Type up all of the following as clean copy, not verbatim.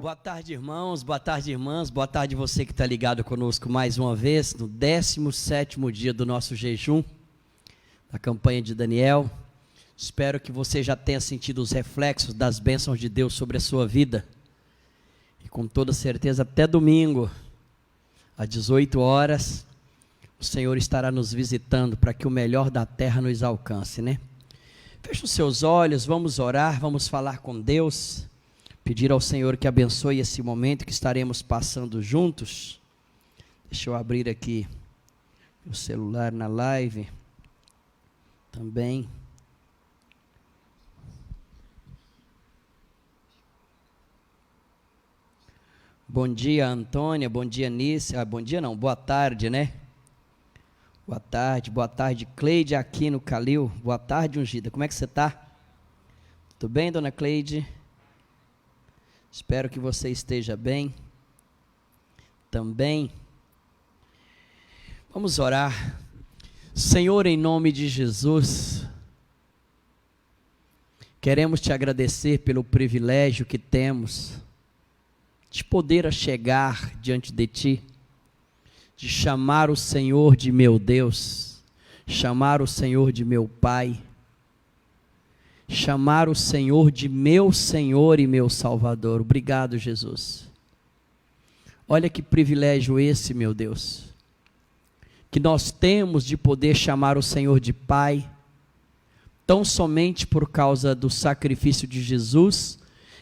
Boa tarde, irmãos, boa tarde, irmãs, boa tarde você que está ligado conosco mais uma vez, no 17º dia do nosso jejum, da campanha de Daniel. Espero que você já tenha sentido os reflexos das bênçãos de Deus sobre a sua vida. E com toda certeza, até domingo, às 18 horas, o Senhor estará nos visitando para que o melhor da terra nos alcance, né? Feche os seus olhos, vamos orar, vamos falar com Deus. Pedir ao Senhor que abençoe esse momento que estaremos passando juntos. Deixa eu abrir aqui o celular na live também. Bom dia, Antônia, bom dia, Nice. Bom dia não, boa tarde, né? Boa tarde, Cleide Aquino Calil. Boa tarde, ungida. Como é que você está? Tudo bem, dona Cleide? Espero que você esteja bem também. Vamos orar. Senhor, em nome de Jesus, queremos te agradecer pelo privilégio que temos de poder chegar diante de ti, de chamar o Senhor de meu Deus, chamar o Senhor de meu Pai, chamar o Senhor de meu Senhor e meu Salvador. Obrigado, Jesus. Olha que privilégio esse, meu Deus, que nós temos de poder chamar o Senhor de Pai, tão somente por causa do sacrifício de Jesus,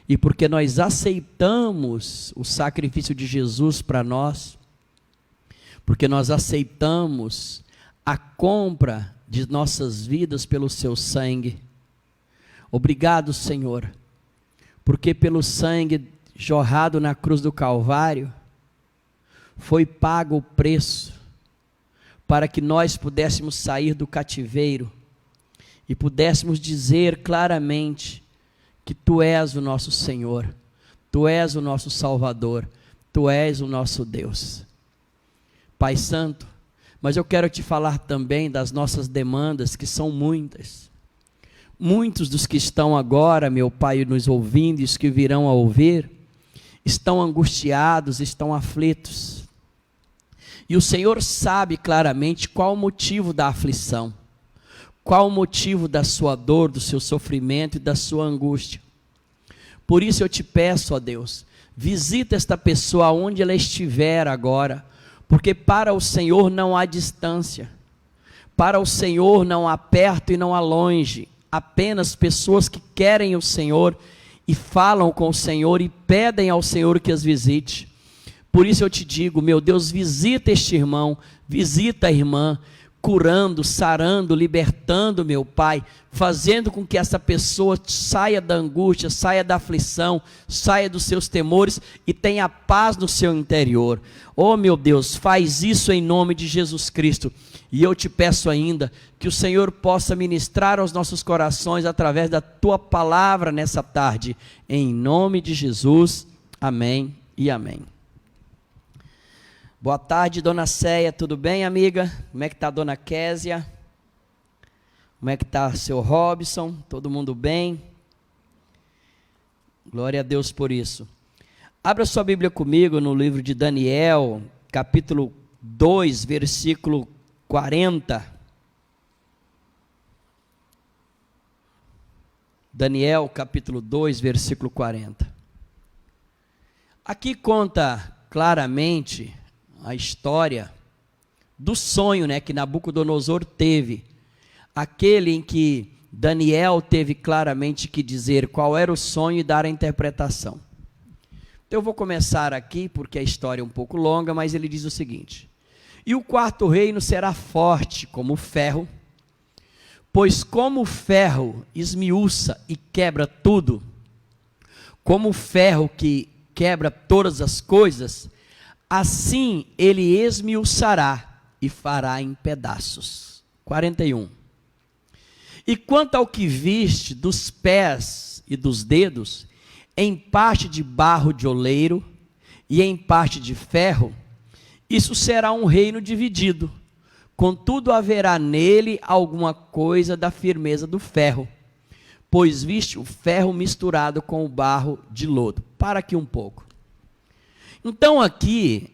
e porque nós aceitamos o sacrifício de Jesus para nós, porque nós aceitamos a compra de nossas vidas pelo seu sangue. Obrigado, Senhor, porque pelo sangue jorrado na cruz do Calvário, foi pago o preço, para que nós pudéssemos sair do cativeiro, e pudéssemos dizer claramente, que Tu és o nosso Senhor, Tu és o nosso Salvador, Tu és o nosso Deus. Pai Santo, mas eu quero te falar também das nossas demandas, que são muitas. Muitos dos que estão agora, meu Pai, nos ouvindo e os que virão a ouvir, estão angustiados, estão aflitos. E o Senhor sabe claramente qual o motivo da aflição, qual o motivo da sua dor, do seu sofrimento e da sua angústia. Por isso eu te peço, ó Deus, visita esta pessoa onde ela estiver agora, porque para o Senhor não há distância, para o Senhor não há perto e não há longe, apenas pessoas que querem o Senhor e falam com o Senhor e pedem ao Senhor que as visite. Por isso eu te digo, meu Deus, visita este irmão, visita a irmã, curando, sarando, libertando, meu Pai, fazendo com que essa pessoa saia da angústia, saia da aflição, saia dos seus temores e tenha paz no seu interior. Oh, meu Deus, faz isso em nome de Jesus Cristo. E eu te peço ainda que o Senhor possa ministrar aos nossos corações através da Tua palavra nessa tarde, em nome de Jesus, amém e amém. Boa tarde, dona Céia, tudo bem, amiga? Como é que está a dona Késia? Como é que está seu Robson? Todo mundo bem? Glória a Deus por isso. Abra sua Bíblia comigo no livro de Daniel, capítulo 2, versículo 40. Daniel, capítulo 2, versículo 40. Aqui conta claramente a história do sonho, né, que Nabucodonosor teve, aquele em que Daniel teve claramente que dizer qual era o sonho e dar a interpretação. Então eu vou começar aqui, porque a história é um pouco longa, mas ele diz o seguinte: e o quarto reino será forte como o ferro, pois como o ferro esmiuça e quebra tudo, como o ferro que quebra todas as coisas, assim ele esmiuçará e fará em pedaços. 41. E quanto ao que viste dos pés e dos dedos, em parte de barro de oleiro e em parte de ferro, isso será um reino dividido. Contudo haverá nele alguma coisa da firmeza do ferro, pois viste o ferro misturado com o barro de lodo. Para aqui um pouco. Então aqui,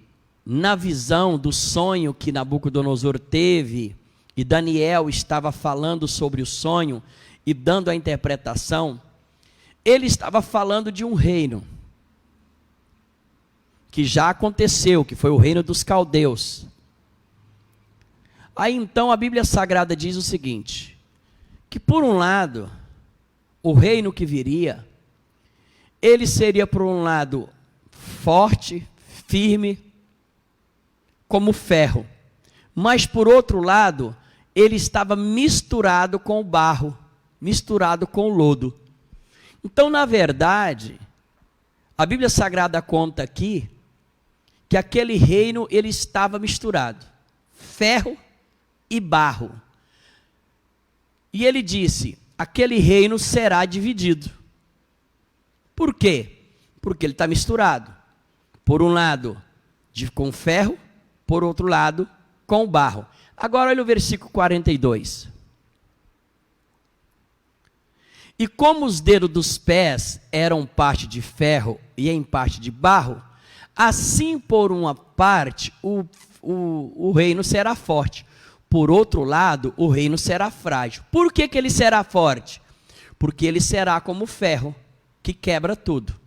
na visão do sonho que Nabucodonosor teve, e Daniel estava falando sobre o sonho e dando a interpretação, ele estava falando de um reino que já aconteceu, que foi o reino dos caldeus. Aí então a Bíblia Sagrada diz o seguinte, que por um lado, o reino que viria, ele seria por um lado forte, firme, como ferro, mas por outro lado, ele estava misturado com o barro, misturado com o lodo. Então, na verdade, a Bíblia Sagrada conta aqui, que aquele reino, ele estava misturado, ferro e barro. E ele disse, aquele reino será dividido. Por quê? Porque ele está misturado. Por um lado, com ferro, por outro lado, com barro. Agora olha o versículo 42. E como os dedos dos pés eram parte de ferro e em parte de barro, assim por uma parte o reino será forte. Por outro lado, o reino será frágil. Por que ele será forte? Porque ele será como ferro, que quebra tudo.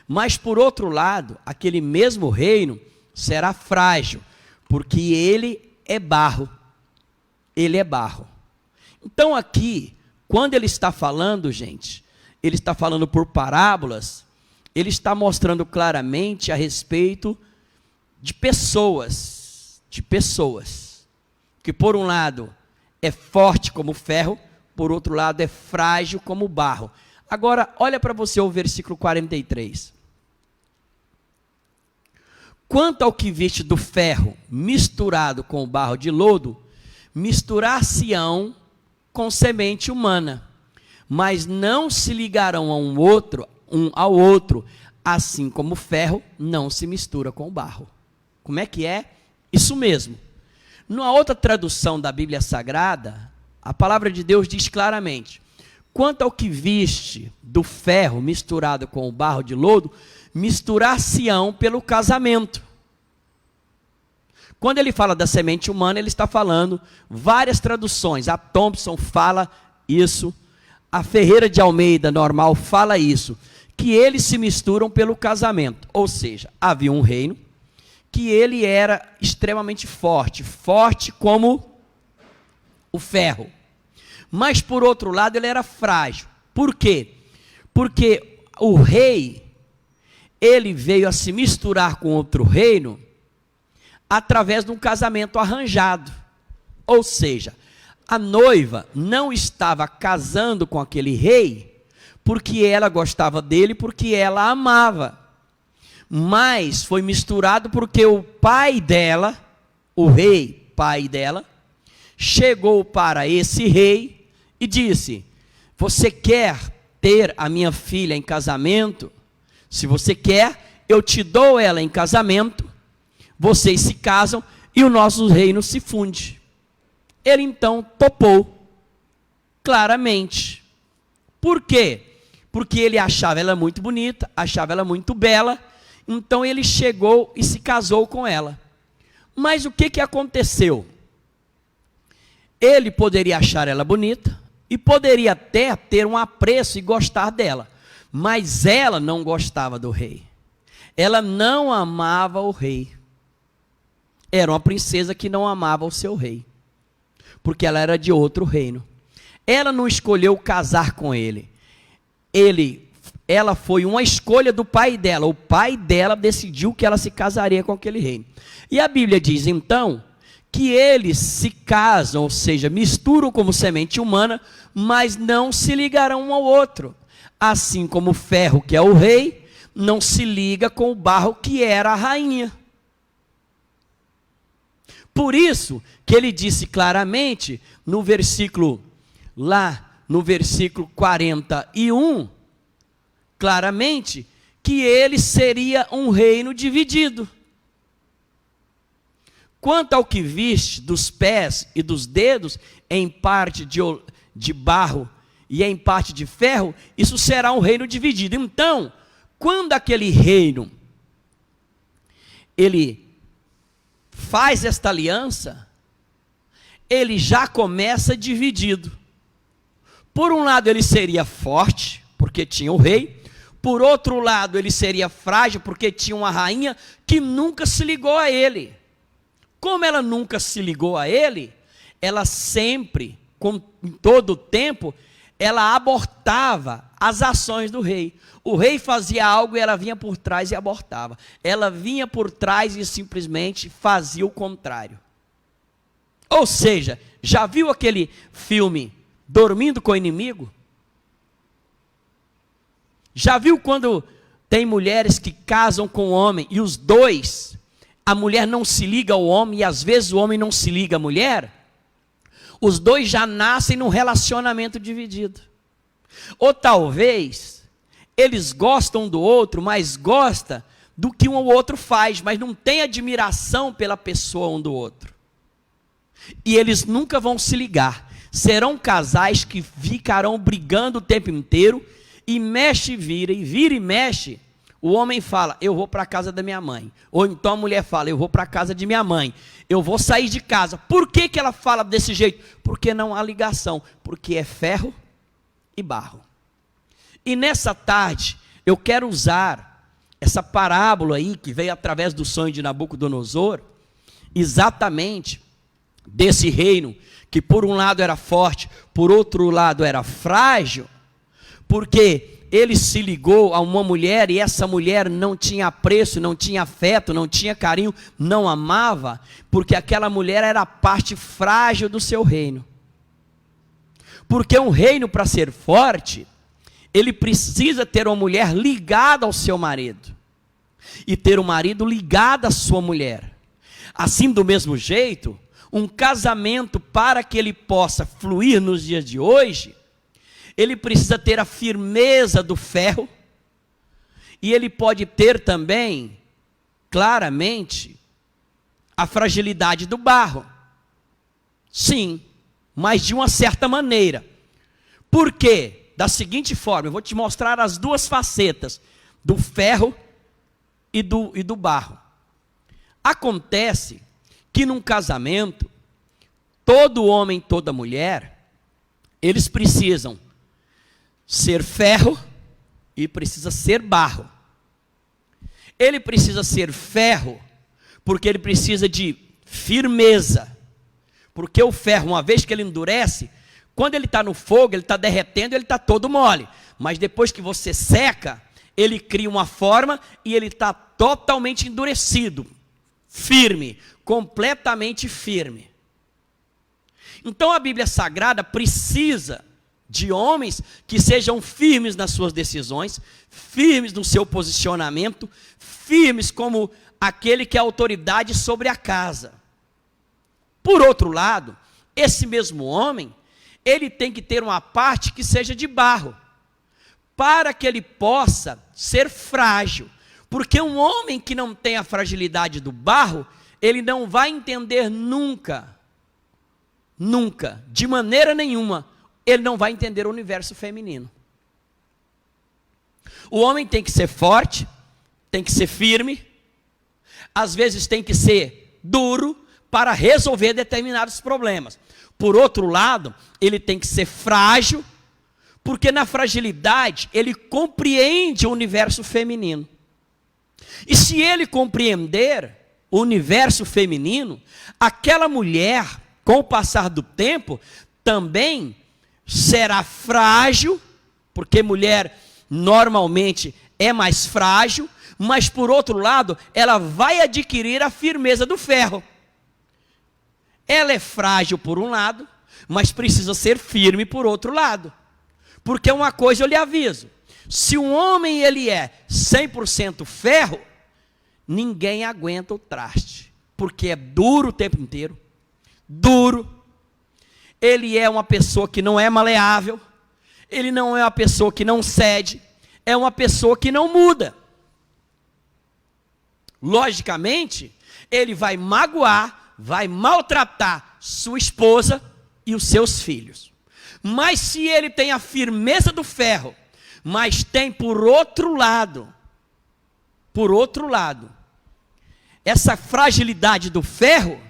Mas por outro lado, aquele mesmo reino será frágil, porque ele é barro. Ele é barro. Então aqui, quando ele está falando, gente, ele está falando por parábolas, ele está mostrando claramente a respeito de pessoas, que por um lado é forte como ferro, por outro lado é frágil como barro. Agora, olha para você o versículo 43. Quanto ao que viste do ferro misturado com o barro de lodo, misturar-se-ão com semente humana, mas não se ligarão um ao outro, assim como o ferro não se mistura com o barro. Como é que é? Isso mesmo. Numa outra tradução da Bíblia Sagrada, a palavra de Deus diz claramente, quanto ao que viste do ferro misturado com o barro de lodo, misturar-se-ão pelo casamento. Quando ele fala da semente humana, ele está falando várias traduções. A Thompson fala isso, a Ferreira de Almeida normal fala isso, que eles se misturam pelo casamento. Ou seja, havia um reino que ele era extremamente forte, forte como o ferro. Mas por outro lado ele era frágil. Por quê? Porque o rei, ele veio a se misturar com outro reino através de um casamento arranjado. Ou seja, a noiva não estava casando com aquele rei porque ela gostava dele, porque ela amava. Mas foi misturado porque o pai dela, o rei pai dela, chegou para esse rei e disse, você quer ter a minha filha em casamento? Se você quer, eu te dou ela em casamento, vocês se casam e o nosso reino se funde. Ele então topou, claramente. Por quê? Porque ele achava ela muito bonita, achava ela muito bela, então ele chegou e se casou com ela. Mas o que aconteceu? Ele poderia achar ela bonita, e poderia até ter um apreço e gostar dela, mas ela não gostava do rei. Ela não amava o rei. Era uma princesa que não amava o seu rei, porque ela era de outro reino. Ela não escolheu casar com ele. Ela foi uma escolha do pai dela. O pai dela decidiu que ela se casaria com aquele reino. E a Bíblia diz então que eles se casam, ou seja, misturam como semente humana, mas não se ligarão um ao outro. Assim como o ferro, que é o rei, não se liga com o barro, que era a rainha. Por isso que ele disse claramente, no versículo 41, claramente, que ele seria um reino dividido. Quanto ao que viste dos pés e dos dedos, em parte de barro e em parte de ferro, isso será um reino dividido. Então, quando aquele reino ele faz esta aliança, ele já começa dividido. Por um lado ele seria forte, porque tinha o rei. Por outro lado ele seria frágil, porque tinha uma rainha que nunca se ligou a ele. Como ela nunca se ligou a ele, ela sempre, em todo o tempo, ela abortava as ações do rei. O rei fazia algo e ela vinha por trás e abortava. Ela vinha por trás e simplesmente fazia o contrário. Ou seja, já viu aquele filme Dormindo com o Inimigo? Já viu quando tem mulheres que casam com o homem e os dois, a mulher não se liga ao homem e às vezes o homem não se liga à mulher? Os dois já nascem num relacionamento dividido. Ou talvez eles gostam do outro, mas gostam do que um ou outro faz, mas não tem admiração pela pessoa um do outro. E eles nunca vão se ligar. Serão casais que ficarão brigando o tempo inteiro, e mexe e vira e mexe. O homem fala, eu vou para a casa da minha mãe. Ou então a mulher fala, eu vou para a casa de minha mãe. Eu vou sair de casa. Por que que ela fala desse jeito? Porque não há ligação. Porque é ferro e barro. E nessa tarde, eu quero usar essa parábola aí, que veio através do sonho de Nabucodonosor, exatamente desse reino, que por um lado era forte, por outro lado era frágil, porque ele se ligou a uma mulher e essa mulher não tinha apreço, não tinha afeto, não tinha carinho, não amava, porque aquela mulher era a parte frágil do seu reino. Porque um reino, para ser forte, ele precisa ter uma mulher ligada ao seu marido, e ter um marido ligado à sua mulher. Assim, do mesmo jeito, um casamento, para que ele possa fluir nos dias de hoje, ele precisa ter a firmeza do ferro, e ele pode ter também, claramente, a fragilidade do barro. Sim, mas de uma certa maneira. Por quê? Da seguinte forma, eu vou te mostrar as duas facetas, do ferro e do barro. Acontece que num casamento, todo homem e toda mulher, eles precisam ser ferro e precisa ser barro. Ele precisa ser ferro, porque ele precisa de firmeza. Porque o ferro, uma vez que ele endurece, quando ele está no fogo, ele está derretendo, ele está todo mole. Mas depois que você seca, ele cria uma forma e ele está totalmente endurecido, firme, completamente firme. Então a Bíblia Sagrada precisa de homens que sejam firmes nas suas decisões, firmes no seu posicionamento, firmes como aquele que é autoridade sobre a casa. Por outro lado, esse mesmo homem, ele tem que ter uma parte que seja de barro, para que ele possa ser frágil, porque um homem que não tem a fragilidade do barro, ele não vai entender nunca, de maneira nenhuma, ele não vai entender o universo feminino. O homem tem que ser forte, tem que ser firme, às vezes tem que ser duro para resolver determinados problemas. Por outro lado, ele tem que ser frágil, porque na fragilidade ele compreende o universo feminino. E se ele compreender o universo feminino, aquela mulher, com o passar do tempo, também será frágil, porque mulher normalmente é mais frágil, mas por outro lado, ela vai adquirir a firmeza do ferro. Ela é frágil por um lado, mas precisa ser firme por outro lado. Porque uma coisa eu lhe aviso, se um homem ele é 100% ferro, ninguém aguenta o traste, porque é duro o tempo inteiro, duro. Ele é uma pessoa que não é maleável, ele não é uma pessoa que não cede, é uma pessoa que não muda. Logicamente, ele vai magoar, vai maltratar sua esposa e os seus filhos. Mas se ele tem a firmeza do ferro, mas tem por outro lado, essa fragilidade do ferro,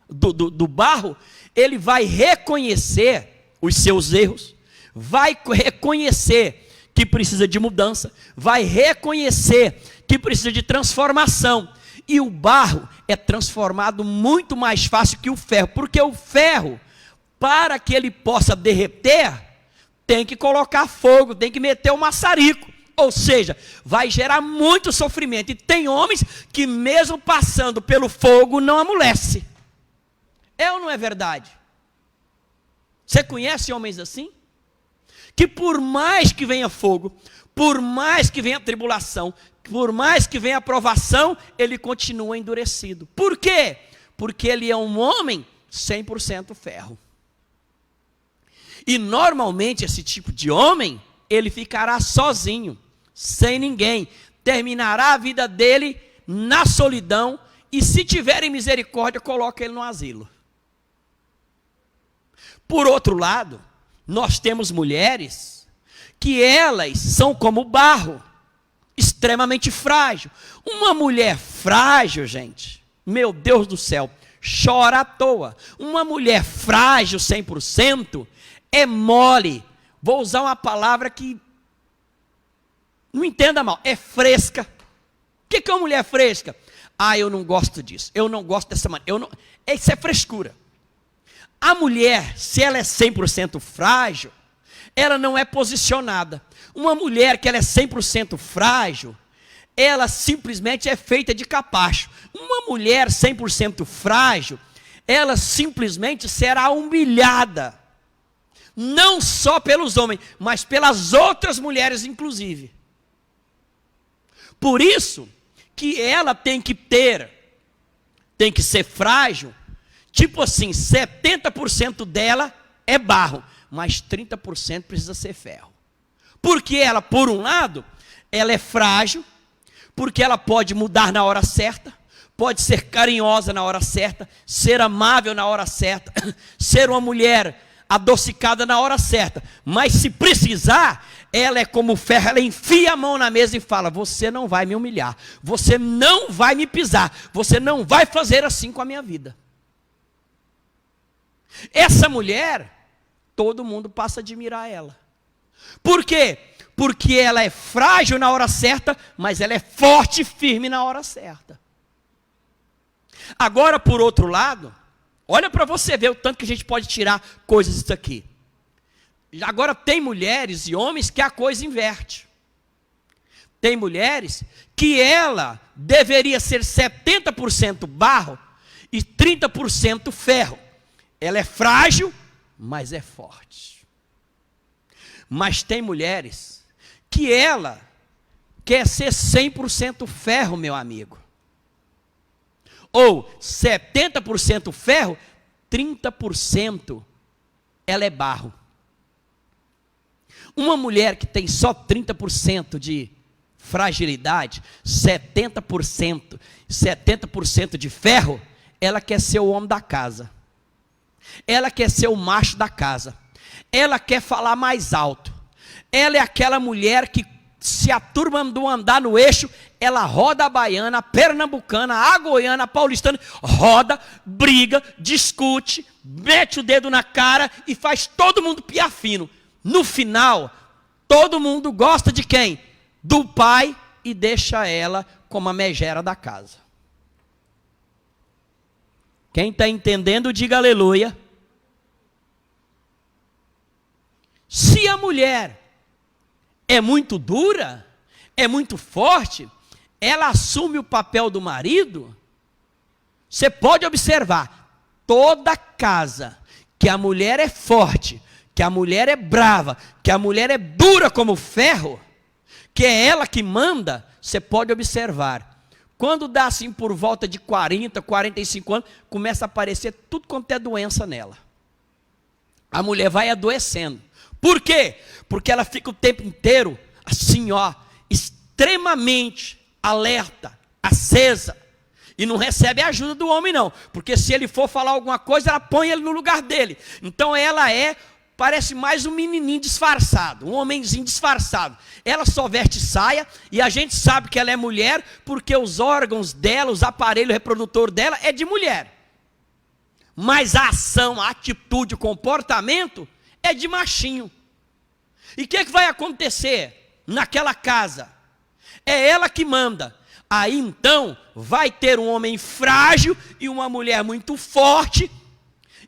do barro, ele vai reconhecer os seus erros, vai reconhecer que precisa de mudança, vai reconhecer que precisa de transformação. E o barro é transformado muito mais fácil que o ferro, porque o ferro, para que ele possa derreter, tem que colocar fogo, tem que meter o maçarico. Ou seja, vai gerar muito sofrimento. E tem homens que mesmo passando pelo fogo não amolece. É ou não é verdade? Você conhece homens assim? Que por mais que venha fogo, por mais que venha tribulação, por mais que venha provação, ele continua endurecido. Por quê? Porque ele é um homem 100% ferro. E normalmente esse tipo de homem, ele ficará sozinho, sem ninguém, terminará a vida dele na solidão, e se tiverem misericórdia, coloca ele no asilo. Por outro lado, nós temos mulheres que elas são como barro, extremamente frágil. Uma mulher frágil, gente, meu Deus do céu, chora à toa. Uma mulher frágil 100% é mole. Vou usar uma palavra que não entenda mal, é fresca. O que é uma mulher fresca? Ah, eu não gosto disso, eu não gosto dessa maneira. Isso é frescura. A mulher, se ela é 100% frágil, ela não é posicionada. Uma mulher que ela é 100% frágil, ela simplesmente é feita de capacho. Uma mulher 100% frágil, ela simplesmente será humilhada. Não só pelos homens, mas pelas outras mulheres inclusive. Por isso que ela tem que ser frágil, tipo assim, 70% dela é barro, mas 30% precisa ser ferro. Porque ela, por um lado, ela é frágil, porque ela pode mudar na hora certa, pode ser carinhosa na hora certa, ser amável na hora certa, ser uma mulher adocicada na hora certa, mas se precisar, ela é como ferro, ela enfia a mão na mesa e fala: você não vai me humilhar, você não vai me pisar, você não vai fazer assim com a minha vida. Essa mulher, todo mundo passa a admirar ela. Por quê? Porque ela é frágil na hora certa, mas ela é forte e firme na hora certa. Agora, por outro lado, olha para você ver o tanto que a gente pode tirar coisas disso aqui. Agora tem mulheres e homens que a coisa inverte. Tem mulheres que ela deveria ser 70% barro e 30% ferro. Ela é frágil, mas é forte. Mas tem mulheres que ela quer ser 100% ferro, meu amigo. Ou 70% ferro, 30% ela é barro. Uma mulher que tem só 30% de fragilidade, 70% de ferro, ela quer ser o homem da casa. Ela quer ser o macho da casa. Ela quer falar mais alto. Ela é aquela mulher que, se a turma não andar no eixo, ela roda a baiana, a pernambucana, a goiana, a paulistana, roda, briga, discute, mete o dedo na cara e faz todo mundo piar fino. No final, todo mundo gosta de quem? Do pai, e deixa ela como a megera da casa. Quem está entendendo, diga aleluia. Se a mulher é muito dura, é muito forte, ela assume o papel do marido. Você pode observar, toda casa que a mulher é forte, que a mulher é brava, que a mulher é dura como ferro, que é ela que manda, você pode observar. Quando dá assim por volta de 40, 45 anos, começa a aparecer tudo quanto é doença nela. A mulher vai adoecendo. Por quê? Porque ela fica o tempo inteiro assim, extremamente alerta, acesa, e não recebe a ajuda do homem não, porque se ele for falar alguma coisa, ela põe ele no lugar dele. Então ela é parece mais um menininho disfarçado, um homenzinho disfarçado. Ela só veste saia e a gente sabe que ela é mulher porque os órgãos dela, os aparelhos reprodutor dela é de mulher. Mas a ação, a atitude, o comportamento é de machinho. E o que vai acontecer naquela casa? É ela que manda. Aí então vai ter um homem frágil e uma mulher muito forte,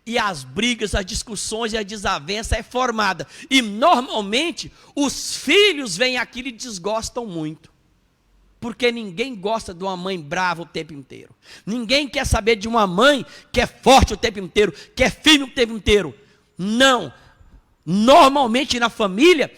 e as brigas, as discussões e a desavença é formada. E normalmente os filhos veem aquilo e desgostam muito. Porque ninguém gosta de uma mãe brava o tempo inteiro. Ninguém quer saber de uma mãe que é forte o tempo inteiro, que é firme o tempo inteiro. Não. Normalmente na família,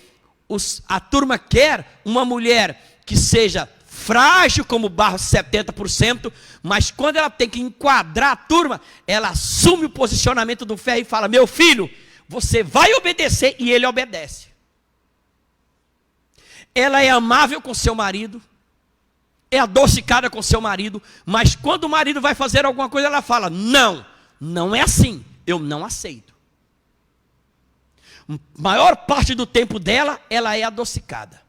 a turma quer uma mulher que seja frágil como barro 70%, mas quando ela tem que enquadrar a turma, ela assume o posicionamento do ferro e fala: meu filho, você vai obedecer, e ele obedece. Ela é amável com seu marido, é adocicada com seu marido, mas quando o marido vai fazer alguma coisa, ela fala: não, não é assim, eu não aceito. Maior parte do tempo dela, ela é adocicada.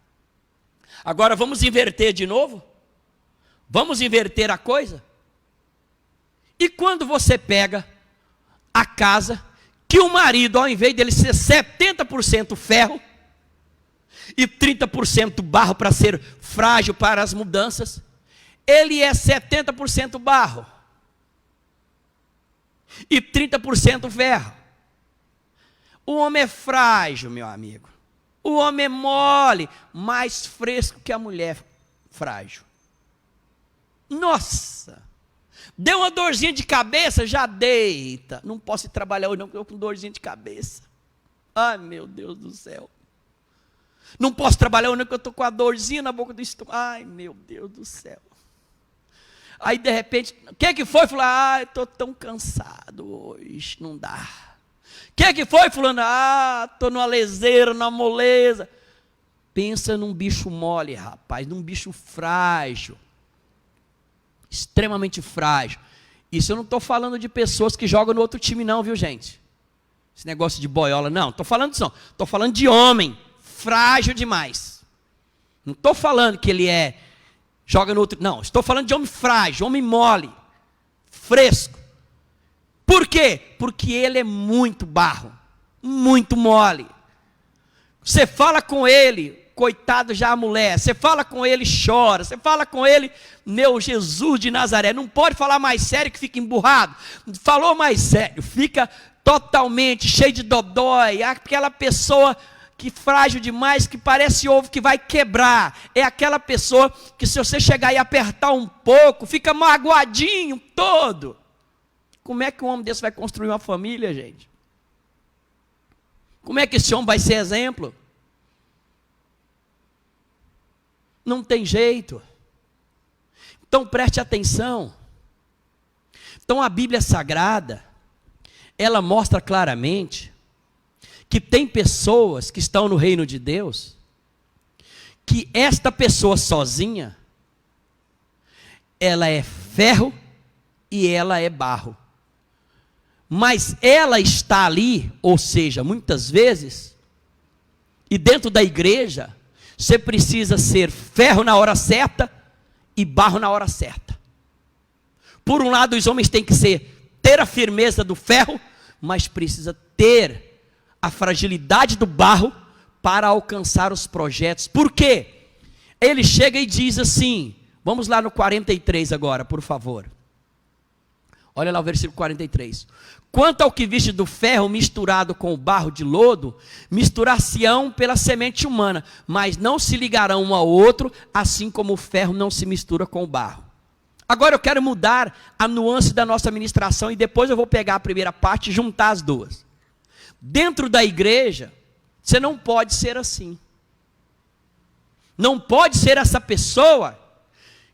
Agora vamos inverter de novo? Vamos inverter a coisa? E quando você pega a casa, que o marido, ao invés dele ser 70% ferro, e 30% barro para ser frágil para as mudanças, ele é 70% barro, e 30% ferro. O homem é frágil, meu amigo. O homem é mole, mais fresco que a mulher frágil. Nossa! Deu uma dorzinha de cabeça, já deita. Não posso ir trabalhar hoje não, porque eu estou com dorzinha de cabeça. Ai, meu Deus do céu. Não posso trabalhar hoje não, porque eu estou com a dorzinha na boca do estômago. Ai, meu Deus do céu. Aí, de repente, o que foi? Falou: ai, estou tão cansado hoje, não dá. O que foi, fulano? Ah, estou numa leseira, numa moleza. Pensa num bicho mole, rapaz, num bicho frágil. Extremamente frágil. Isso eu não estou falando de pessoas que jogam no outro time não, viu, gente? Esse negócio de boiola, não. Estou falando disso não. Estou falando de homem frágil demais. Não estou falando que ele joga no outro, não. Estou falando de homem frágil, homem mole, fresco. Por quê? Porque ele é muito barro, muito mole. Você fala com ele, coitado já a mulher, você fala com ele, chora, você fala com ele, meu Jesus de Nazaré, não pode falar mais sério que fica emburrado. Falou mais sério, fica totalmente cheio de dodói, aquela pessoa que frágil demais, que parece ovo que vai quebrar. É aquela pessoa que se você chegar e apertar um pouco, fica magoadinho todo. Como é que um homem desse vai construir uma família, gente? Como é que esse homem vai ser exemplo? Não tem jeito. Então preste atenção. Então a Bíblia Sagrada, ela mostra claramente que tem pessoas que estão no reino de Deus, que esta pessoa sozinha, ela é ferro e ela é barro. Mas ela está ali, ou seja, muitas vezes, e dentro da igreja, você precisa ser ferro na hora certa e barro na hora certa. Por um lado, os homens têm que ter a firmeza do ferro, mas precisa ter a fragilidade do barro para alcançar os projetos. Por quê? Ele chega e diz assim, vamos lá no 43 agora, por favor. Olha lá o versículo 43. Quanto ao que viste do ferro misturado com o barro de lodo, misturar-se-ão pela semente humana, mas não se ligarão um ao outro, assim como o ferro não se mistura com o barro. Agora eu quero mudar a nuance da nossa ministração e depois eu vou pegar a primeira parte e juntar as duas. Dentro da igreja, você não pode ser assim. Não pode ser essa pessoa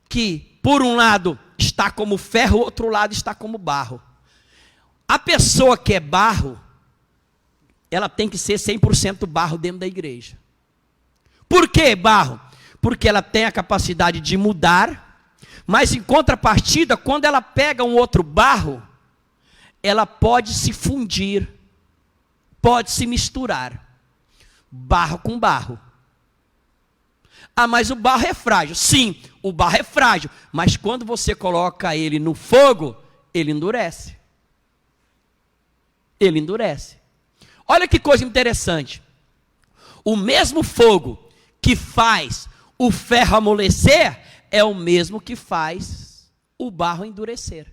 que, por um lado, está como ferro, outro lado está como barro. A pessoa que é barro, ela tem que ser 100% barro dentro da igreja. Por que barro? Porque ela tem a capacidade de mudar, mas em contrapartida, quando ela pega um outro barro, ela pode se fundir. pode se misturar barro com barro. Ah, mas o barro é frágil. Sim, o barro é frágil, mas quando você coloca ele no fogo, ele endurece. Ele endurece. Olha que coisa interessante. O mesmo fogo que faz o ferro amolecer é o mesmo que faz o barro endurecer.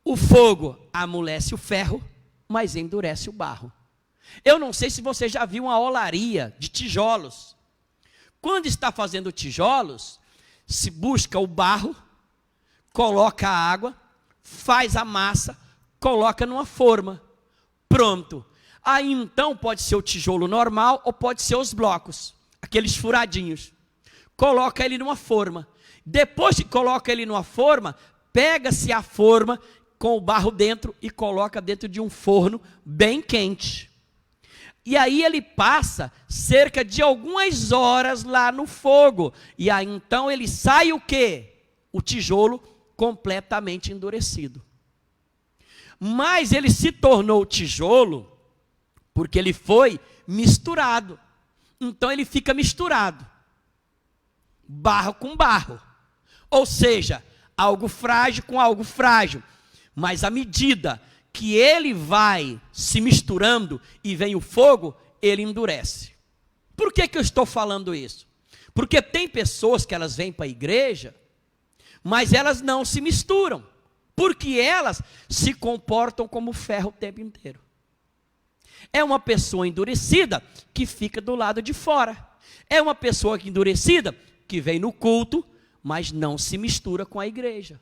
O fogo amolece o ferro, mas endurece o barro. Eu não sei se você já viu uma olaria de tijolos. Quando está fazendo tijolos, se busca o barro, coloca a água, faz a massa, coloca numa forma. Pronto. Aí então pode ser o tijolo normal ou pode ser os blocos, aqueles furadinhos. Coloca ele numa forma. Depois que coloca ele numa forma, pega-se a forma com o barro dentro e coloca dentro de um forno bem quente. E aí ele passa cerca de algumas horas lá no fogo. E aí então ele sai o quê? O tijolo completamente endurecido. Mas ele se tornou tijolo porque ele foi misturado. Então ele fica misturado. Barro com barro. Ou seja, algo frágil com algo frágil. Mas à medida que ele vai se misturando e vem o fogo, ele endurece. Por que eu estou falando isso? Porque tem pessoas que elas vêm para a igreja, mas elas não se misturam, porque elas se comportam como ferro o tempo inteiro. É uma pessoa endurecida que fica do lado de fora. É uma pessoa endurecida que vem no culto, mas não se mistura com a igreja.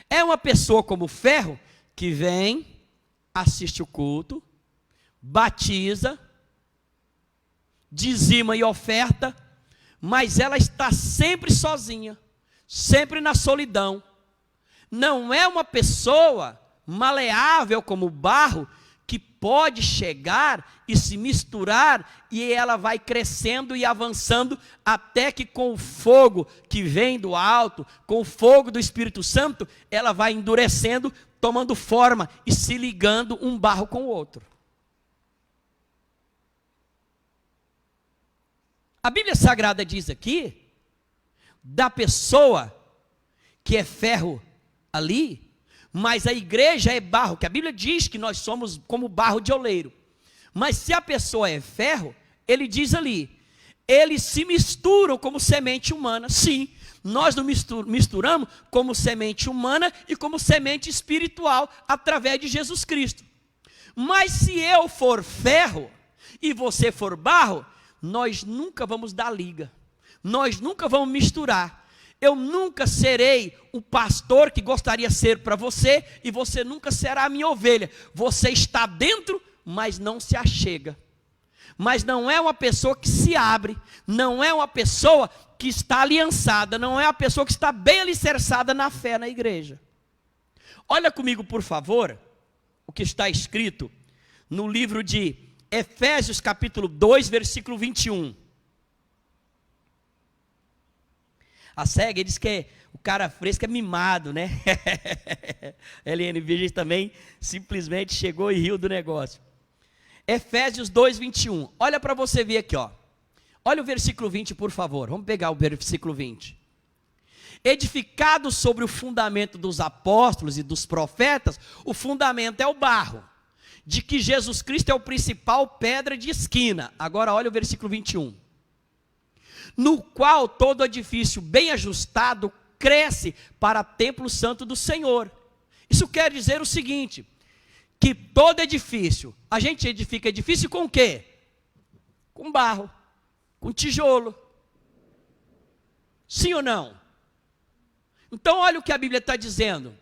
É uma pessoa como ferro que vem, assiste o culto, batiza, dizima e oferta, mas ela está sempre sozinha, sempre na solidão. Não é uma pessoa maleável como o barro, que pode chegar e se misturar, e ela vai crescendo e avançando, até que com o fogo que vem do alto, com o fogo do Espírito Santo, ela vai endurecendo, tomando forma e se ligando um barro com o outro. A Bíblia Sagrada diz aqui, da pessoa que é ferro ali, mas a igreja é barro, que a Bíblia diz que nós somos como barro de oleiro. Mas se a pessoa é ferro, ele diz ali, eles se misturam como semente humana. Sim, nós nos misturamos como semente humana e como semente espiritual, através de Jesus Cristo. Mas se eu for ferro e você for barro, nós nunca vamos dar liga, nós nunca vamos misturar. Eu nunca serei o pastor que gostaria de ser para você, e você nunca será a minha ovelha. Você está dentro, mas não se achega. Mas não é uma pessoa que se abre, não é uma pessoa que está aliançada, não é uma pessoa que está bem alicerçada na fé na igreja. Olha comigo, por favor, o que está escrito no livro de Efésios capítulo 2, versículo 21. A cega diz que o cara fresco é mimado, né? Helene Virgem também simplesmente chegou e riu do negócio. Efésios 2, 21. Olha para você ver aqui, ó. Olha o versículo 20, por favor. Vamos pegar o versículo 20. Edificado sobre o fundamento dos apóstolos e dos profetas, o fundamento é o barro, de que Jesus Cristo é o principal pedra de esquina. Agora olha o versículo 21. No qual todo edifício bem ajustado cresce para templo santo do Senhor. Isso quer dizer o seguinte, que todo edifício, a gente edifica edifício com o quê? Com barro, com tijolo. Sim ou não? Então olha o que a Bíblia está dizendo.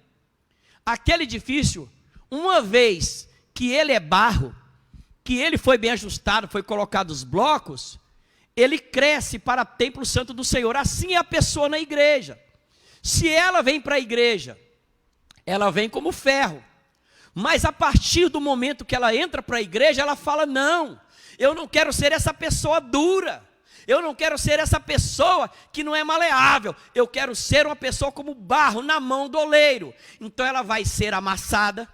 Aquele edifício, uma vez que ele é barro, que ele foi bem ajustado, foi colocado os blocos, ele cresce para templo santo do Senhor. Assim é a pessoa na igreja. Se ela vem para a igreja, ela vem como ferro. Mas a partir do momento que ela entra para a igreja, ela fala, não, eu não quero ser essa pessoa dura. Eu não quero ser essa pessoa que não é maleável. Eu quero ser uma pessoa como barro na mão do oleiro. Então ela vai ser amassada.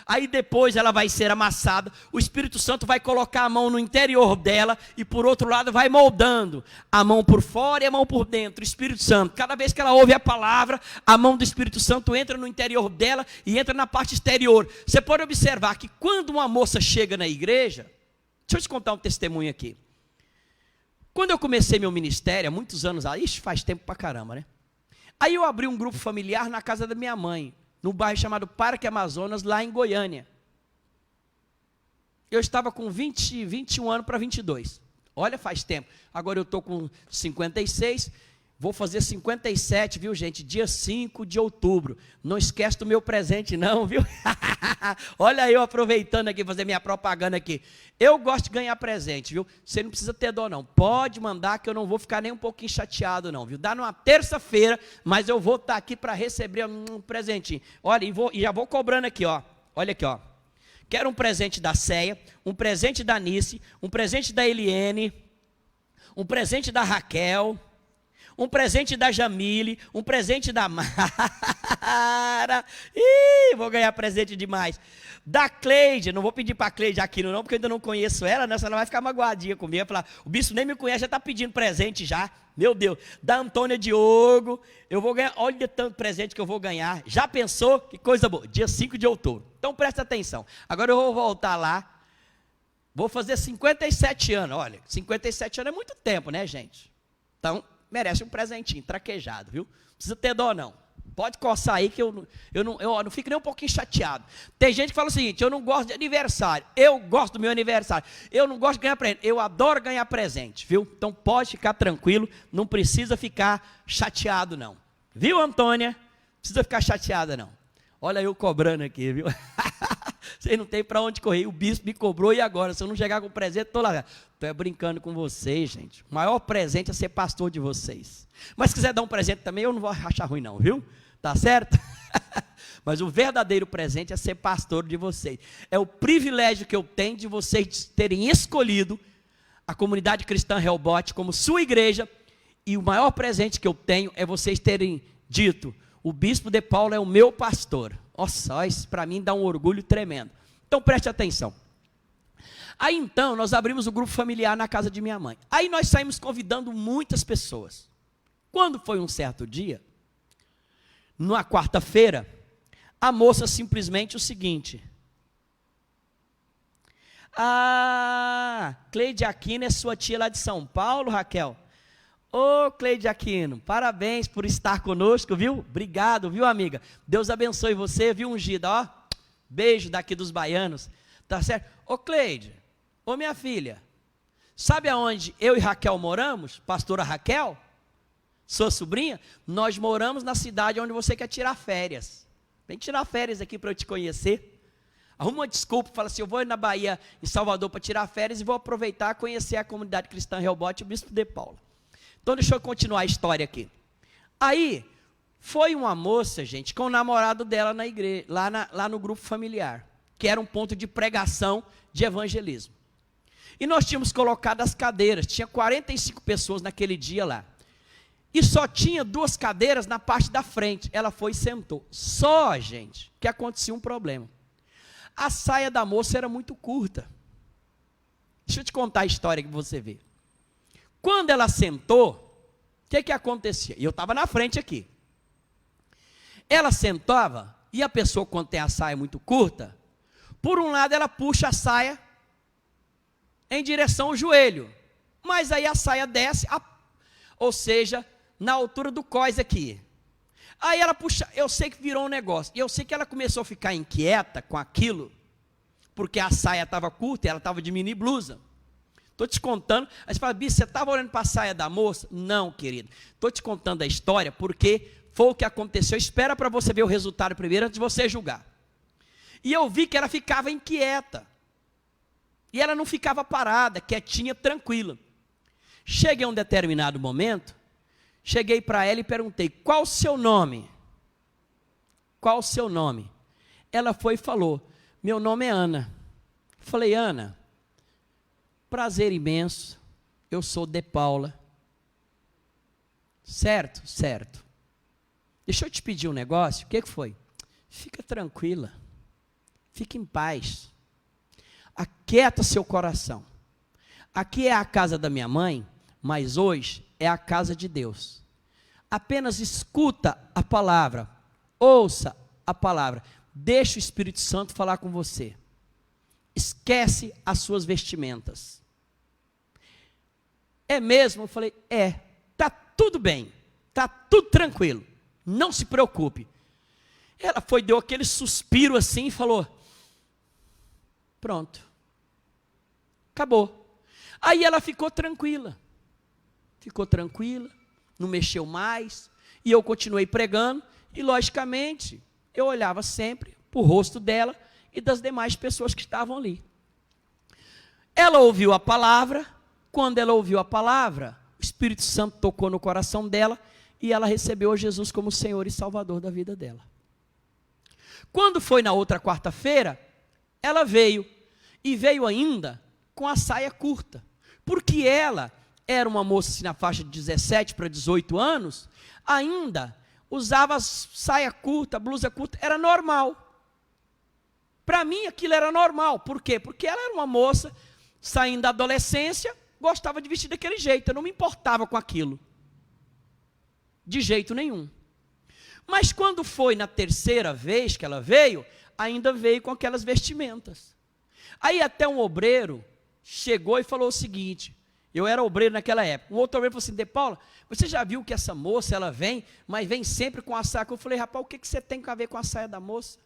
Aí depois ela vai ser amassada, o Espírito Santo vai colocar a mão no interior dela e por outro lado vai moldando, a mão por fora e a mão por dentro, o Espírito Santo. Cada vez que ela ouve a palavra, a mão do Espírito Santo entra no interior dela e entra na parte exterior. Você pode observar que quando uma moça chega na igreja, deixa eu te contar um testemunho aqui. Quando eu comecei meu ministério, há muitos anos, isso faz tempo pra caramba, né? Aí eu abri um grupo familiar na casa da minha mãe, num bairro chamado Parque Amazonas, lá em Goiânia. Eu estava com 21 anos para 22. Olha, faz tempo. Agora eu estou com 56, vou fazer 57, viu, gente? Dia 5 de outubro. Não esquece do meu presente, não, viu? Olha eu aproveitando aqui, fazer minha propaganda aqui. Eu gosto de ganhar presente, viu? Você não precisa ter dó, não. Pode mandar que eu não vou ficar nem um pouquinho chateado, não, viu? Dá numa terça-feira, mas eu vou estar aqui para receber um presentinho. Olha, e já vou cobrando aqui, ó. Olha aqui, ó. Quero um presente da Céia, um presente da Nice, um presente da Eliene, um presente da Raquel, um presente da Jamile, um presente da Mara. Ih, vou ganhar presente demais. Da Cleide, não vou pedir para a Cleide Aquino não, porque eu ainda não conheço ela, né? Ela vai ficar magoadinha comigo, vai falar, o bispo nem me conhece, já está pedindo presente já. Meu Deus. Da Antônia Diogo, eu vou ganhar, olha tanto presente que eu vou ganhar. Já pensou? Que coisa boa. Dia 5 de outubro. Então presta atenção. Agora eu vou voltar lá. Vou fazer 57 anos. Olha, 57 anos é muito tempo, né, gente? Então, merece um presentinho, traquejado, viu? Não precisa ter dó, não. Pode coçar aí que eu não fico nem um pouquinho chateado. Tem gente que fala o seguinte, eu não gosto de aniversário. Eu gosto do meu aniversário. Eu não gosto de ganhar presente. Eu adoro ganhar presente, viu? Então pode ficar tranquilo, não precisa ficar chateado, não. Viu, Antônia? Não precisa ficar chateada, não. Olha eu cobrando aqui, viu? Vocês não tem para onde correr. O bispo me cobrou e agora? Se eu não chegar com presente, estou lá. Estou brincando com vocês, gente. O maior presente é ser pastor de vocês. Mas se quiser dar um presente também, eu não vou achar ruim não, viu? Tá certo? Mas o verdadeiro presente é ser pastor de vocês. É o privilégio que eu tenho de vocês terem escolhido a comunidade cristã Rehoboth como sua igreja. E o maior presente que eu tenho é vocês terem dito, o bispo de Paula é o meu pastor. Nossa, isso para mim dá um orgulho tremendo. Então preste atenção. Aí então nós abrimos o grupo familiar na casa de minha mãe. Aí nós saímos convidando muitas pessoas. Quando foi um certo dia, numa quarta-feira, a moça simplesmente o seguinte: Cleide Aquino é sua tia lá de São Paulo, Raquel? Ô, Cleide Aquino, parabéns por estar conosco, viu? Obrigado, viu, amiga? Deus abençoe você, viu, ungida, ó. Beijo daqui dos baianos, tá certo? Ô, Cleide, ô, minha filha, sabe aonde eu e Raquel moramos? Pastora Raquel, sua sobrinha? Nós moramos na cidade onde você quer tirar férias. Vem tirar férias aqui para eu te conhecer. Arruma uma desculpa, fala assim, eu vou na Bahia, em Salvador, para tirar férias e vou aproveitar e conhecer a comunidade cristã Rehoboth e o bispo de Paula. Então deixa eu continuar a história aqui. Aí, foi uma moça, gente, com o namorado dela na igreja, lá no grupo familiar, que era um ponto de pregação de evangelismo. E nós tínhamos colocado as cadeiras, tinha 45 pessoas naquele dia lá. E só tinha 2 cadeiras na parte da frente. Ela foi e sentou. Só, gente, que acontecia um problema. A saia da moça era muito curta. Deixa eu te contar a história que você vê. Quando ela sentou, o que acontecia? E eu estava na frente aqui. Ela sentava, e a pessoa, quando tem a saia muito curta, por um lado ela puxa a saia em direção ao joelho. Mas aí a saia desce, ou seja, na altura do cós aqui. Aí ela puxa, eu sei que virou um negócio. E eu sei que ela começou a ficar inquieta com aquilo, porque a saia estava curta e ela estava de mini blusa. Estou te contando, aí você fala, bicho, você estava olhando para a saia da moça? Não, querido. Estou te contando a história porque foi o que aconteceu. Espera para você ver o resultado primeiro antes de você julgar. E eu vi que ela ficava inquieta. E ela não ficava parada, quietinha, tranquila. Cheguei a um determinado momento, cheguei para ela e perguntei, qual o seu nome? Qual o seu nome? Ela foi e falou, meu nome é Ana. Falei, Ana, prazer imenso, eu sou de Paula. Certo? Certo. Deixa eu te pedir um negócio, o que foi? Fica tranquila, fique em paz. Aquieta seu coração. Aqui é a casa da minha mãe, mas hoje é a casa de Deus. Apenas escuta a palavra, ouça a palavra, deixa o Espírito Santo falar com você. Esquece as suas vestimentas. É mesmo? Eu falei, está tudo bem, está tudo tranquilo, não se preocupe. Ela deu aquele suspiro assim e falou, pronto, acabou. Aí ela ficou tranquila, não mexeu mais, e eu continuei pregando, e logicamente, eu olhava sempre para o rosto dela e das demais pessoas que estavam ali. Ela ouviu a palavra, quando ela ouviu a palavra, o Espírito Santo tocou no coração dela, e ela recebeu Jesus como Senhor e Salvador da vida dela. Quando foi na outra quarta-feira, ela veio, e veio ainda com a saia curta, porque ela era uma moça assim, na faixa de 17 para 18 anos, ainda usava saia curta, blusa curta, era normal. Para mim aquilo era normal, por quê? Porque ela era uma moça, saindo da adolescência, gostava de vestir daquele jeito, eu não me importava com aquilo, de jeito nenhum. Mas quando foi na terceira vez que ela veio, ainda veio com aquelas vestimentas. Aí até um obreiro chegou e falou o seguinte, eu era obreiro naquela época, um outro obreiro falou assim, De Paula, você já viu que essa moça, ela vem, mas vem sempre com a saia? Eu falei, rapaz, o que você tem a ver com a saia da moça?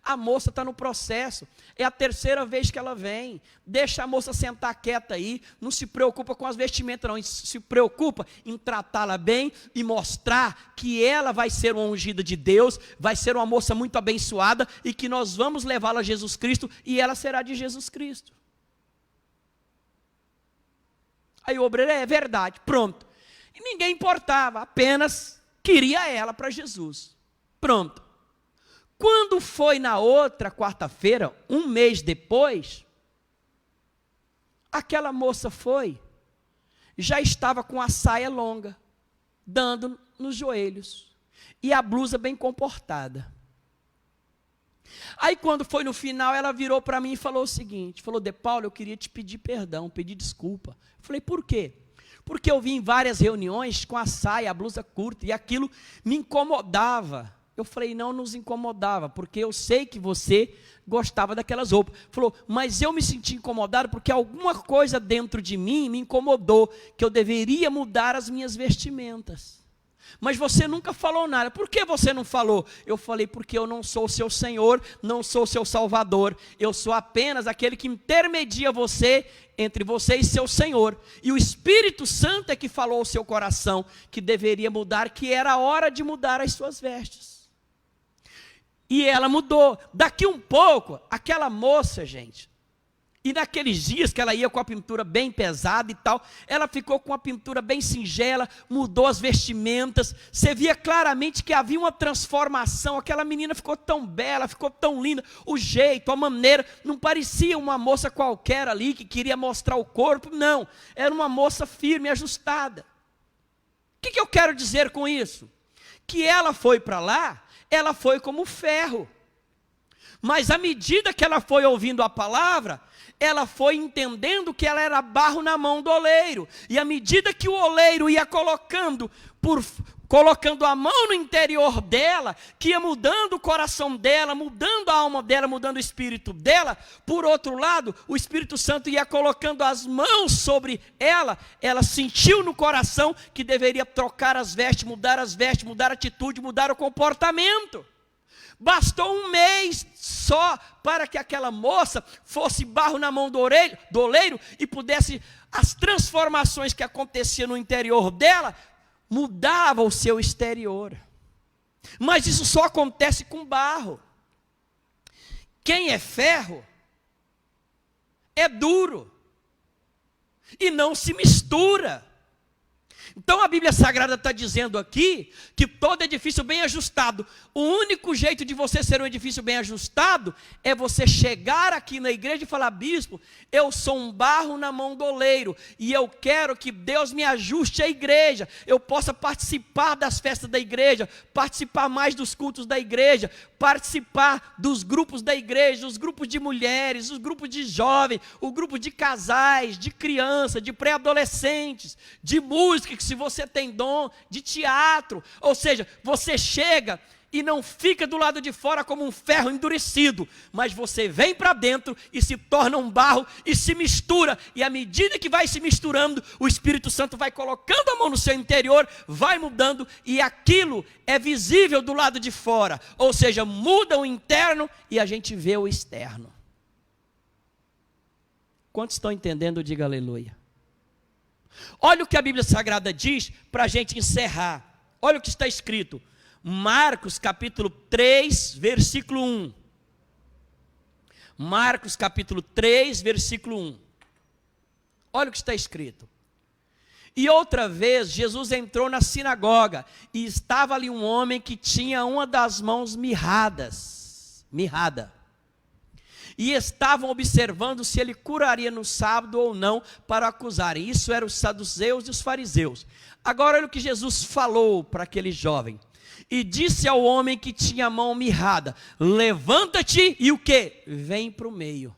A moça está no processo, é a terceira vez que ela vem, deixa a moça sentar quieta aí, não se preocupa com as vestimentas não, se preocupa em tratá-la bem e mostrar que ela vai ser uma ungida de Deus, vai ser uma moça muito abençoada e que nós vamos levá-la a Jesus Cristo e ela será de Jesus Cristo. Aí o obreiro, é verdade, pronto. E ninguém importava, apenas queria ela para Jesus. Pronto. Quando foi na outra quarta-feira, um mês depois, aquela moça foi, já estava com a saia longa, dando nos joelhos, e a blusa bem comportada. Aí quando foi no final, ela virou para mim e falou o seguinte, falou, De Paula, eu queria te pedir perdão, pedir desculpa. Eu falei, por quê? Porque eu vim em várias reuniões com a saia, a blusa curta, e aquilo me incomodava. Eu falei, não nos incomodava, porque eu sei que você gostava daquelas roupas. Falou, mas eu me senti incomodado porque alguma coisa dentro de mim me incomodou, que eu deveria mudar as minhas vestimentas. Mas você nunca falou nada. Por que você não falou? Eu falei, porque eu não sou o seu Senhor, não sou o seu Salvador. Eu sou apenas aquele que intermedia você, entre você e seu Senhor. E o Espírito Santo é que falou ao seu coração que deveria mudar, que era a hora de mudar as suas vestes. E ela mudou. Daqui um pouco, aquela moça, gente, e naqueles dias que ela ia com a pintura bem pesada e tal, ela ficou com a pintura bem singela, mudou as vestimentas, você via claramente que havia uma transformação, aquela menina ficou tão bela, ficou tão linda, o jeito, a maneira, não parecia uma moça qualquer ali, que queria mostrar o corpo, não, era uma moça firme, ajustada. O que eu quero dizer com isso? Que ela foi para lá, ela foi como ferro, mas à medida que ela foi ouvindo a palavra, ela foi entendendo que ela era barro na mão do oleiro, e à medida que o oleiro ia colocando a mão no interior dela, que ia mudando o coração dela, mudando a alma dela, mudando o espírito dela, por outro lado, o Espírito Santo ia colocando as mãos sobre ela, ela sentiu no coração que deveria trocar as vestes, mudar a atitude, mudar o comportamento. Bastou um mês só para que aquela moça fosse barro na mão do oleiro e pudesse, as transformações que aconteciam no interior dela, mudava o seu exterior. Mas isso só acontece com barro. Quem é ferro é duro e não se mistura. Então a Bíblia Sagrada está dizendo aqui que todo edifício bem ajustado, o único jeito de você ser um edifício bem ajustado é você chegar aqui na igreja e falar: bispo, eu sou um barro na mão do oleiro e eu quero que Deus me ajuste a igreja, eu possa participar das festas da igreja, participar mais dos cultos da igreja, participar dos grupos da igreja, os grupos de mulheres, os grupos de jovens, o grupo de casais, de crianças, de pré-adolescentes, de música, que se você tem dom, de teatro. Ou seja, você chega e não fica do lado de fora como um ferro endurecido, mas você vem para dentro e se torna um barro e se mistura, e à medida que vai se misturando, o Espírito Santo vai colocando a mão no seu interior, vai mudando, e aquilo é visível do lado de fora, ou seja, muda o interno e a gente vê o externo. Quantos estão entendendo? Diga aleluia. Olha o que a Bíblia Sagrada diz para a gente encerrar. Olha o que está escrito. Marcos capítulo 3, versículo 1. Marcos capítulo 3, versículo 1. Olha o que está escrito. E outra vez Jesus entrou na sinagoga e estava ali um homem que tinha uma das mãos mirrada. E estavam observando se ele curaria no sábado ou não para acusarem. Isso eram os saduceus e os fariseus. Agora olha o que Jesus falou para aquele jovem. E disse ao homem que tinha a mão mirrada: levanta-te e o quê? Vem para o meio.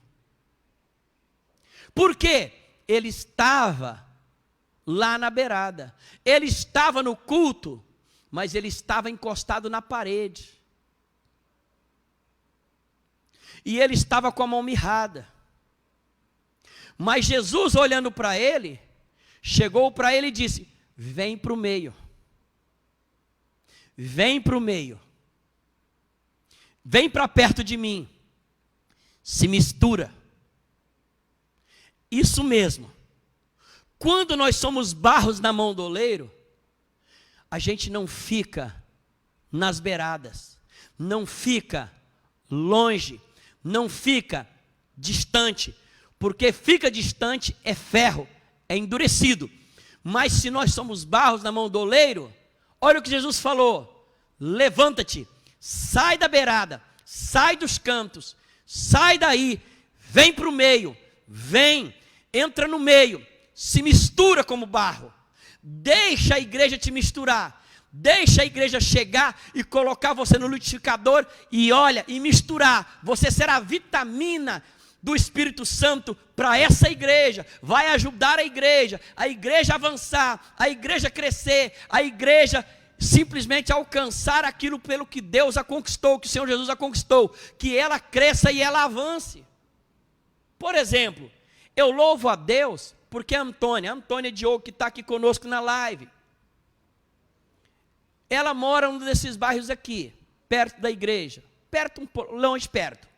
Por quê? Ele estava lá na beirada. Ele estava no culto, mas ele estava encostado na parede. E ele estava com a mão mirrada. Mas Jesus, olhando para ele, chegou para ele e disse: vem para o meio. Vem para o meio. Vem para perto de mim. Se mistura. Isso mesmo. Quando nós somos barros na mão do oleiro, a gente não fica nas beiradas, não fica longe, não fica distante, porque fica distante é ferro, é endurecido. Mas se nós somos barros na mão do oleiro, olha o que Jesus falou: levanta-te, sai da beirada, sai dos cantos, sai daí, vem para o meio, vem, entra no meio, se mistura como barro, deixa a igreja te misturar, deixa a igreja chegar e colocar você no liquidificador e olha, e misturar, você será a vitamina do Espírito Santo para essa igreja, vai ajudar a igreja avançar, a igreja crescer, a igreja simplesmente alcançar aquilo pelo que Deus a conquistou, que o Senhor Jesus a conquistou, que ela cresça e ela avance. Por exemplo, eu louvo a Deus porque a Antônia Diogo, que está aqui conosco na live, ela mora em um desses bairros aqui, perto da igreja, perto, longe perto.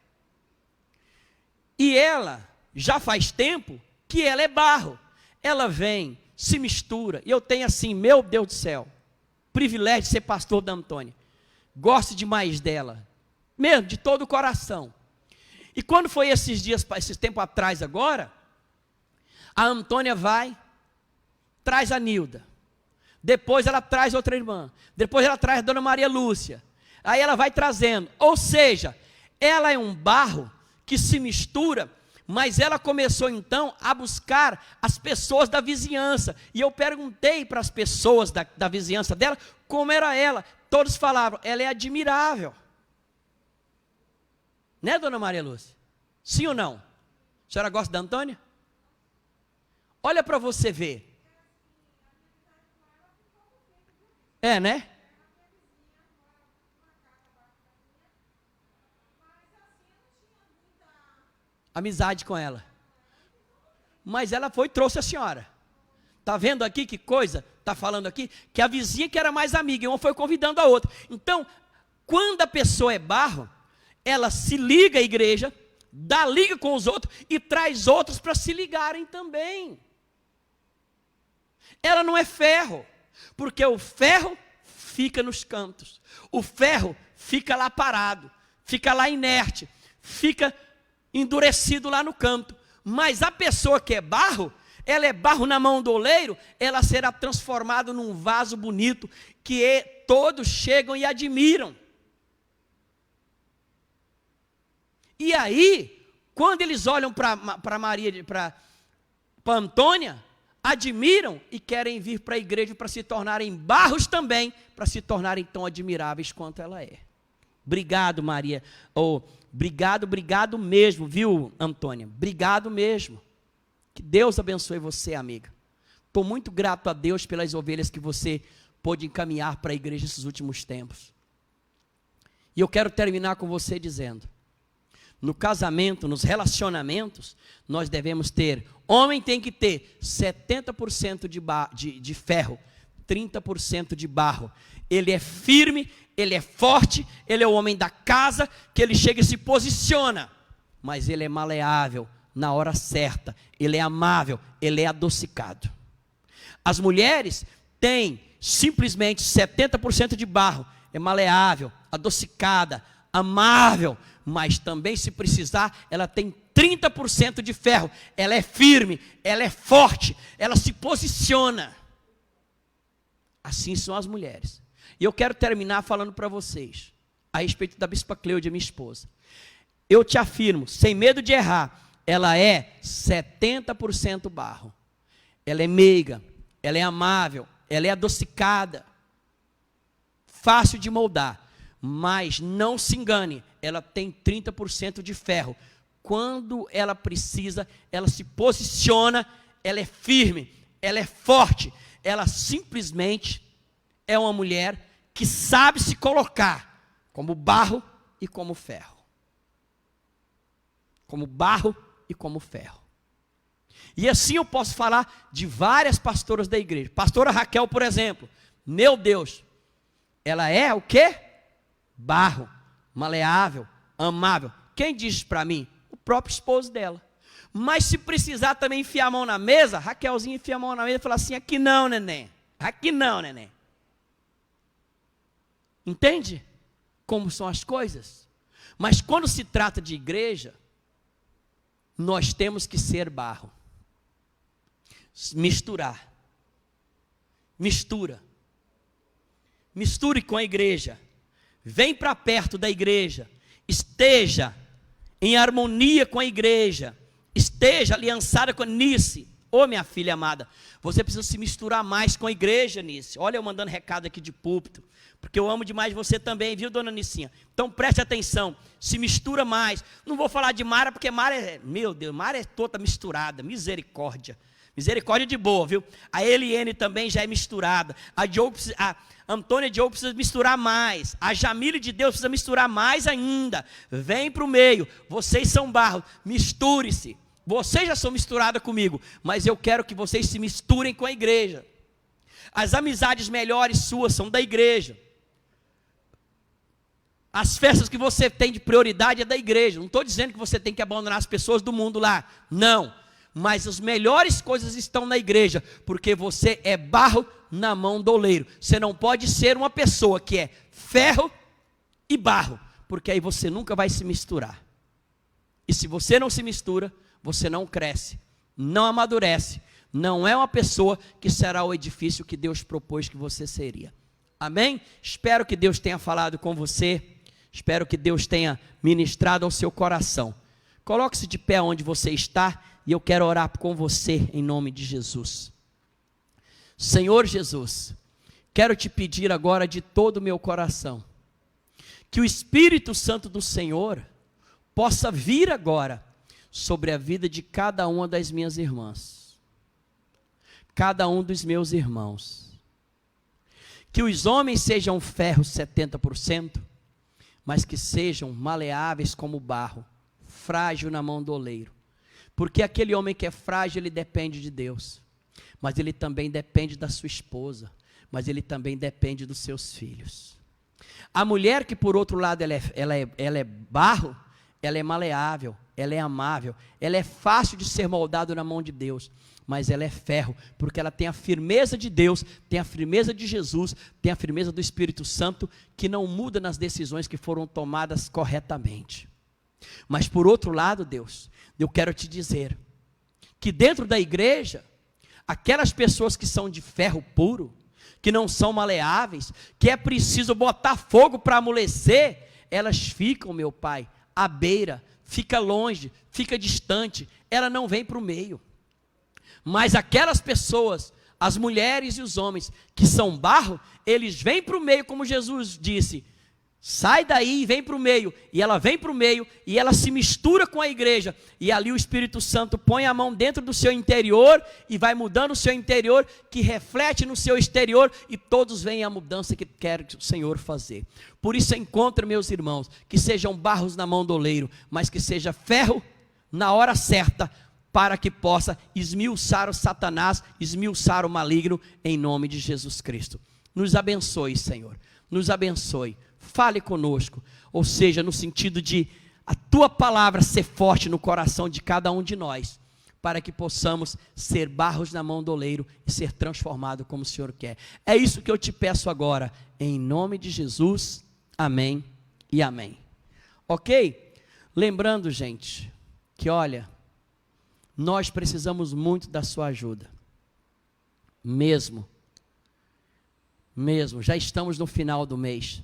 E ela, já faz tempo, que ela é barro. Ela vem, se mistura, e eu tenho assim, meu Deus do céu, privilégio de ser pastor da Antônia. Gosto demais dela, mesmo, de todo o coração. E quando foi esses tempo atrás agora, a Antônia vai, traz a Nilda. Depois ela traz outra irmã. Depois ela traz a Dona Maria Lúcia. Aí ela vai trazendo. Ou seja, ela é um barro que se mistura, mas ela começou então a buscar as pessoas da vizinhança. E eu perguntei para as pessoas da vizinhança dela como era ela. Todos falavam: ela é admirável. Né, Dona Maria Lúcia? Sim ou não? A senhora gosta da Antônia? Olha para você ver. É, né? Amizade com ela. Mas ela foi e trouxe a senhora. Está vendo aqui que coisa? Está falando aqui que a vizinha que era mais amiga, e uma foi convidando a outra. Então, quando a pessoa é barro, ela se liga à igreja, dá liga com os outros e traz outros para se ligarem também. Ela não é ferro, porque o ferro fica nos cantos, o ferro fica lá parado, fica lá inerte, fica endurecido lá no canto. Mas a pessoa que é barro, ela é barro na mão do oleiro, ela será transformada num vaso bonito, que todos chegam e admiram. E aí, quando eles olham para Maria, para Antônia, admiram e querem vir para a igreja para se tornarem barros também, para se tornarem tão admiráveis quanto ela é. Obrigado, Maria. Obrigado mesmo, viu, Antônia? Obrigado mesmo. Que Deus abençoe você, amiga. Estou muito grato a Deus pelas ovelhas que você pôde encaminhar para a igreja nesses últimos tempos. E eu quero terminar com você dizendo: no casamento, nos relacionamentos, nós devemos ter, homem tem que ter 70% de ferro, 30% de barro. Ele é firme, ele é forte, ele é o homem da casa, que ele chega e se posiciona, mas ele é maleável na hora certa, ele é amável, ele é adocicado. As mulheres têm simplesmente 70% de barro, é maleável, adocicada, amável, mas também, se precisar, ela tem 30% de ferro, ela é firme, ela é forte, ela se posiciona. Assim são as mulheres. E eu quero terminar falando para vocês a respeito da Bispa Cleude, minha esposa. Eu te afirmo, sem medo de errar, ela é 70% barro. Ela é meiga, ela é amável, ela é adocicada, fácil de moldar. Mas não se engane, ela tem 30% de ferro. Quando ela precisa, ela se posiciona, ela é firme, ela é forte. Ela simplesmente é uma mulher que sabe se colocar como barro e como ferro. Como barro e como ferro. E assim eu posso falar de várias pastoras da igreja. Pastora Raquel, por exemplo, meu Deus, ela é o quê? Barro, maleável, amável. Quem diz para mim? O próprio esposo dela. Mas se precisar também enfiar a mão na mesa, Raquelzinha enfia a mão na mesa e fala assim: aqui não, neném. Aqui não, neném. Entende como são as coisas? Mas quando se trata de igreja, nós temos que ser barro. Misturar. Mistura. Misture com a igreja. Vem para perto da igreja, esteja em harmonia com a igreja, esteja aliançada com a Nice. Ô minha filha amada, você precisa se misturar mais com a igreja, Nice. Olha eu mandando recado aqui de púlpito, porque eu amo demais você também, viu, dona Nicinha? Então preste atenção, se mistura mais. Não vou falar de Mara, porque Mara é, meu Deus, Mara é toda misturada, misericórdia. Misericórdia de boa, viu? A Eliene também já é misturada. A Antônia Diogo precisa misturar mais. A Jamile de Deus precisa misturar mais ainda. Vem para o meio. Vocês são barro. Misture-se. Vocês já são misturadas comigo. Mas eu quero que vocês se misturem com a igreja. As amizades melhores suas são da igreja. As festas que você tem de prioridade é da igreja. Não estou dizendo que você tem que abandonar as pessoas do mundo lá. Não. Mas as melhores coisas estão na igreja, porque você é barro na mão do oleiro. Você não pode ser uma pessoa que é ferro e barro, porque aí você nunca vai se misturar. E se você não se mistura, você não cresce, não amadurece, não é uma pessoa que será o edifício que Deus propôs que você seria. Amém? Espero que Deus tenha falado com você, espero que Deus tenha ministrado ao seu coração. Coloque-se de pé onde você está, e eu quero orar com você em nome de Jesus. Senhor Jesus, quero te pedir agora de todo o meu coração, que o Espírito Santo do Senhor possa vir agora sobre a vida de cada uma das minhas irmãs, cada um dos meus irmãos. Que os homens sejam ferro 70%, mas que sejam maleáveis como barro, frágil na mão do oleiro. Porque aquele homem que é frágil, ele depende de Deus, mas ele também depende da sua esposa, mas ele também depende dos seus filhos. A mulher que por outro lado ela é barro, ela é maleável, ela é amável, ela é fácil de ser moldada na mão de Deus, mas ela é ferro, porque ela tem a firmeza de Deus, tem a firmeza de Jesus, tem a firmeza do Espírito Santo, que não muda nas decisões que foram tomadas corretamente. Mas por outro lado, Deus, eu quero te dizer, que dentro da igreja, aquelas pessoas que são de ferro puro, que não são maleáveis, que é preciso botar fogo para amolecer, elas ficam, meu Pai, à beira, fica longe, fica distante, ela não vem para o meio. Mas aquelas pessoas, as mulheres e os homens que são barro, eles vêm para o meio, como Jesus disse, sai daí e vem para o meio, e ela vem para o meio, e ela se mistura com a igreja, e ali o Espírito Santo põe a mão dentro do seu interior, e vai mudando o seu interior, que reflete no seu exterior, e todos veem a mudança que quer o Senhor fazer. Por isso encontra, meus irmãos, que sejam barros na mão do oleiro, mas que seja ferro na hora certa, para que possa esmiuçar o Satanás, esmiuçar o maligno, em nome de Jesus Cristo. Nos abençoe, Senhor, nos abençoe. Fale conosco, ou seja, no sentido de a tua palavra ser forte no coração de cada um de nós, para que possamos ser barros na mão do oleiro e ser transformado como o Senhor quer. É isso que eu te peço agora, em nome de Jesus, amém e amém. Ok? Lembrando, gente, que olha, nós precisamos muito da sua ajuda, mesmo, já estamos no final do mês,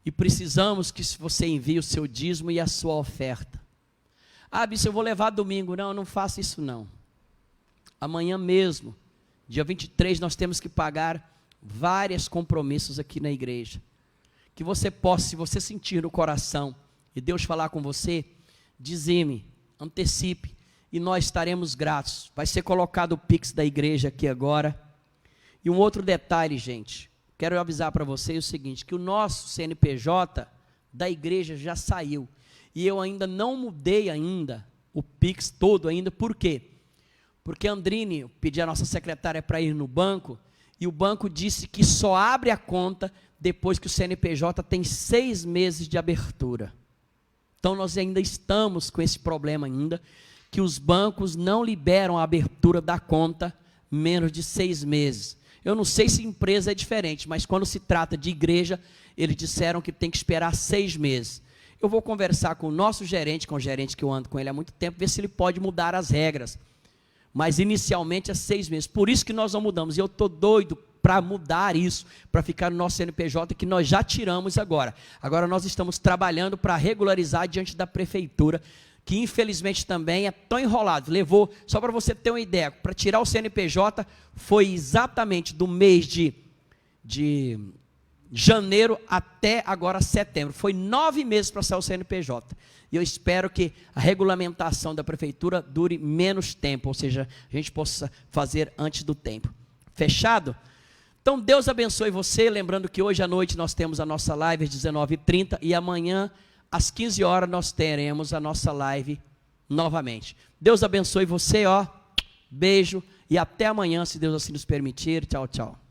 e precisamos que você envie o seu dízimo e a sua oferta. Ah, Bispo, eu vou levar domingo. Não faça isso não. Amanhã mesmo, dia 23, nós temos que pagar vários compromissos aqui na igreja. Que você possa, se você sentir no coração, e Deus falar com você, dizime, antecipe, e nós estaremos gratos. Vai ser colocado o Pix da igreja aqui agora. E um outro detalhe, gente, quero avisar para vocês o seguinte, que o nosso CNPJ da igreja já saiu, e eu ainda não mudei ainda o Pix todo ainda. Por quê? Porque a Andrine pediu a nossa secretária para ir no banco, e o banco disse que só abre a conta depois que o CNPJ tem 6 meses de abertura. Então nós ainda estamos com esse problema ainda, que os bancos não liberam a abertura da conta menos de 6 meses. Eu não sei se empresa é diferente, mas quando se trata de igreja, eles disseram que tem que esperar 6 meses. Eu vou conversar com o nosso gerente, com o gerente que eu ando com ele há muito tempo, ver se ele pode mudar as regras. Mas inicialmente é 6 meses. Por isso que nós não mudamos. E eu estou doido para mudar isso, para ficar no nosso CNPJ, que nós já tiramos agora. Agora nós estamos trabalhando para regularizar diante da prefeitura, que infelizmente também é tão enrolado. Levou, só para você ter uma ideia, para tirar o CNPJ, foi exatamente do mês de janeiro até agora setembro. Foi 9 meses para sair o CNPJ. E eu espero que a regulamentação da prefeitura dure menos tempo, ou seja, a gente possa fazer antes do tempo. Fechado? Então Deus abençoe você, lembrando que hoje à noite nós temos a nossa live às 19h30 e amanhã às 15 horas nós teremos a nossa live novamente. Deus abençoe você, beijo e até amanhã, se Deus assim nos permitir. Tchau, tchau.